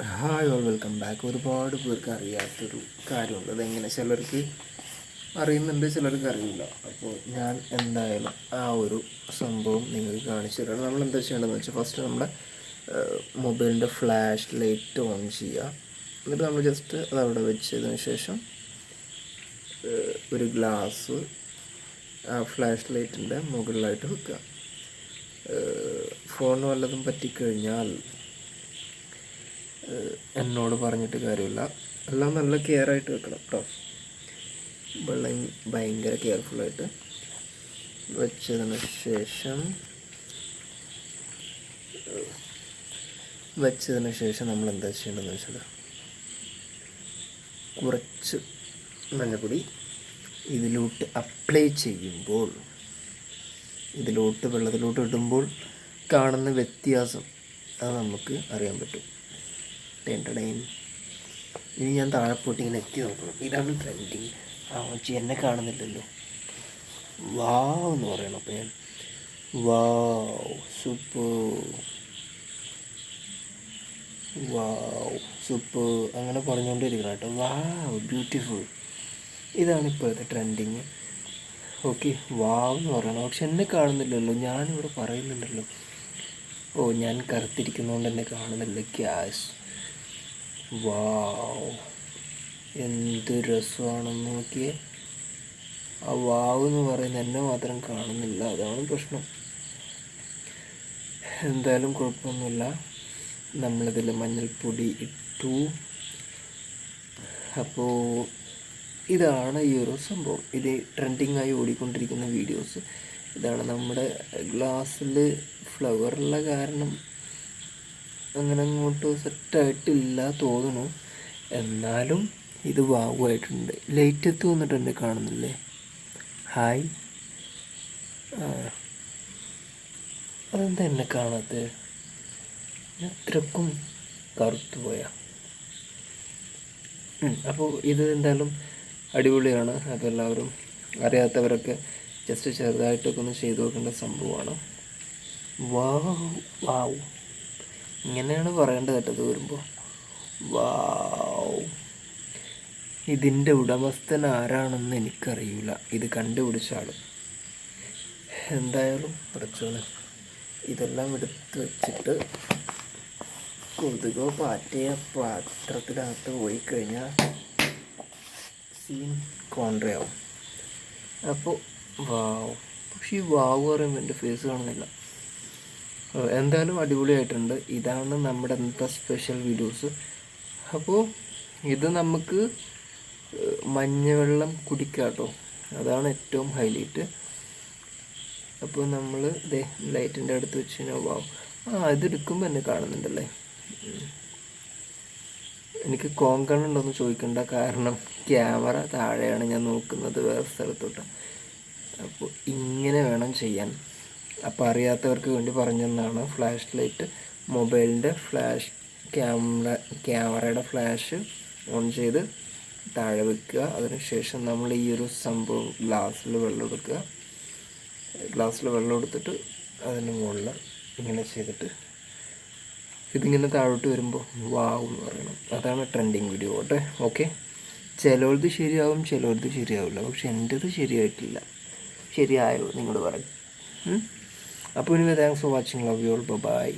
Hi all welcome back. ഒരുപാട് പേർക്ക് അറിയാത്തൊരു കാര്യമുണ്ട്. അതെങ്ങനെ ചിലർക്ക് അറിയുന്നുണ്ട്, ചിലർക്ക് അറിയില്ല. അപ്പോൾ ഞാൻ എന്തായാലും ആ ഒരു സംഭവം നിങ്ങൾക്ക് കാണിച്ചു തരാം. നമ്മൾ എന്താ ചെയ്യേണ്ടതെന്ന് വെച്ചാൽ ഫസ്റ്റ് നമ്മുടെ മൊബൈലിൻ്റെ ഫ്ലാഷ് ലൈറ്റ് ഓൺ ചെയ്യുക. എന്നിട്ട് നമ്മൾ ജസ്റ്റ് അതവിടെ വെച്ചതിന് ശേഷം ഒരു ഗ്ലാസ് ആ ഫ്ലാഷ് ലൈറ്റിൻ്റെ മുകളിലായിട്ട് വെക്കുക. ഫോൺ വല്ലതും പറ്റിക്കഴിഞ്ഞാൽ എന്നോട് പറഞ്ഞിട്ട് കാര്യമില്ല, എല്ലാം നല്ല കെയർ ആയിട്ട് വെക്കണം കേട്ടോ. വെള്ളം ഭയങ്കര കെയർഫുള്ളായിട്ട് വെച്ചതിന് ശേഷം നമ്മൾ എന്താ ചെയ്യേണ്ടതെന്ന് വെച്ചാൽ കുറച്ച് മഞ്ഞപ്പൊടി ഇതിലോട്ട് അപ്ലൈ ചെയ്യുമ്പോൾ, വെള്ളത്തിലോട്ട് ഇടുമ്പോൾ കാണുന്ന വ്യത്യാസം അത് നമുക്ക് അറിയാൻ പറ്റും. ഇനി ഞാൻ താഴെ പോയിട്ട് ഇങ്ങനെ എത്തി നോക്കണം. ഇതാണ് ട്രെൻഡിങ്. എന്നെ കാണുന്നില്ലല്ലോ. വാവ് എന്ന് പറയണം. അപ്പം ഞാൻ വാവ് സൂപ്പർ അങ്ങനെ പറഞ്ഞുകൊണ്ടിരിക്കണം കേട്ടോ. വാവ് ബ്യൂട്ടിഫുൾ. ഇതാണ് ഇപ്പോഴത്തെ ട്രെൻഡിങ്. ഓക്കെ, വാവ് എന്ന് പറയണം. പക്ഷെ എന്നെ കാണുന്നില്ലല്ലോ. ഞാനിവിടെ പറയുന്നുണ്ടല്ലോ. ഞാൻ കറുത്തിരിക്കുന്നതുകൊണ്ട് എന്നെ കാണുന്നില്ല. ഗ്യാസ് വാവ്, എന്ത് രസമാണെന്ന് നോക്കിയേ. ആ വാവ് എന്ന് പറയുന്നത് എന്നെ മാത്രം കാണുന്നില്ല, അതാണ് പ്രശ്നം. എന്തായാലും കുഴപ്പമൊന്നുമില്ല. നമ്മളിതിൽ മഞ്ഞൾപ്പൊടി ഇട്ടു. അപ്പോൾ ഇതാണ് ഈ ഒരു സംഭവം. ഇത് ട്രെൻഡിങ്ങായി ഓടിക്കൊണ്ടിരിക്കുന്ന വീഡിയോസ് ഇതാണ്. നമ്മുടെ ഗ്ലാസ്സിൽ ഫ്ലവറുള്ള കാരണം അങ്ങനെ അങ്ങോട്ട് സെറ്റായിട്ടില്ല തോന്നുന്നു. എന്നാലും ഇത് വാവുമായിട്ടുണ്ട്. ലൈറ്റ് എത്തി വന്നിട്ടുണ്ട്, കാണുന്നില്ലേ? ഹായ്. അതെന്താ എന്നെ കാണാത്തത്? അത്രക്കും കറുത്തു പോയാ. അപ്പോൾ ഇത് എന്തായാലും അടിപൊളിയാണ്. അപ്പോൾ എല്ലാവരും അറിയാത്തവരൊക്കെ ജസ്റ്റ് ചെറുതായിട്ടൊക്കെ ഒന്ന് ചെയ്തു നോക്കേണ്ട സംഭവമാണ്. വാവ് ഇങ്ങനെയാണ് പറയേണ്ടത് കേട്ടോ. ഇത് വരുമ്പോൾ വാവ്. ഇതിൻ്റെ ഉടമസ്ഥൻ ആരാണെന്ന് എനിക്കറിയില്ല, ഇത് കണ്ടുപിടിച്ച ആൾ. എന്തായാലും കുറച്ചോളെ ഇതെല്ലാം എടുത്ത് വെച്ചിട്ട് കൊതുകോ പാറ്റയോ പാത്രത്തിനകത്ത് പോയി കഴിഞ്ഞാൽ സീൻ കോൺട്രയാവും. അപ്പോൾ വാവ്. പക്ഷേ ഈ വാവ് പറയുമ്പോൾ എൻ്റെ ഫേസ് കാണുന്നില്ല. എന്തായാലും അടിപൊളിയായിട്ടുണ്ട്. ഇതാണ് നമ്മുടെ ഇന്നത്തെ സ്പെഷ്യൽ വീഡിയോസ്. അപ്പോൾ ഇത് നമുക്ക് മഞ്ഞവെള്ളം കുടിക്കാം കേട്ടോ, അതാണ് ഏറ്റവും ഹൈലൈറ്റ്. അപ്പോൾ നമ്മൾ ലൈറ്റിൻ്റെ അടുത്ത് വെച്ച് കഴിഞ്ഞാൽ വാവ്. ഇതെടുക്കുമ്പോൾ എന്നെ കാണുന്നുണ്ടല്ലേ. എനിക്ക് കോങ്കണ്ണുണ്ടോയെന്ന് ചോദിക്കണ്ട, കാരണം ക്യാമറ താഴെയാണ്, ഞാൻ നോക്കുന്നത് വേറെ സ്ഥലത്തോട്ട്. അപ്പോൾ ഇങ്ങനെ വേണം ചെയ്യാൻ. അപ്പോൾ അറിയാത്തവർക്ക് വേണ്ടി പറഞ്ഞെന്നാണ്. ഫ്ലാഷ് ലൈറ്റ് മൊബൈലിൻ്റെ ക്യാമറയുടെ ഫ്ലാഷ് ഓൺ ചെയ്ത് താഴെ വെക്കുക. അതിനുശേഷം നമ്മൾ ഈ ഒരു സംഭവം ഗ്ലാസ്സിൽ വെള്ളം എടുത്തിട്ട് അതിന് മുകളിൽ ഇങ്ങനെ ചെയ്തിട്ട് ഇതിങ്ങനെ താഴോട്ട് വരുമ്പോൾ വാവ് എന്ന് പറയണം. അതാണ് ട്രെൻഡിങ് വീഡിയോ കേട്ടെ. ഓക്കെ, ചിലവർക്ക് ശരിയാവും, ചിലവർക്ക് ശരിയാവില്ല. പക്ഷെ എൻ്റേത് ശരിയായിട്ടില്ല. ശരിയായോ നിങ്ങൾ പറയും. അപ്പോൾ ഇനി thanks for watching. Love you all. By.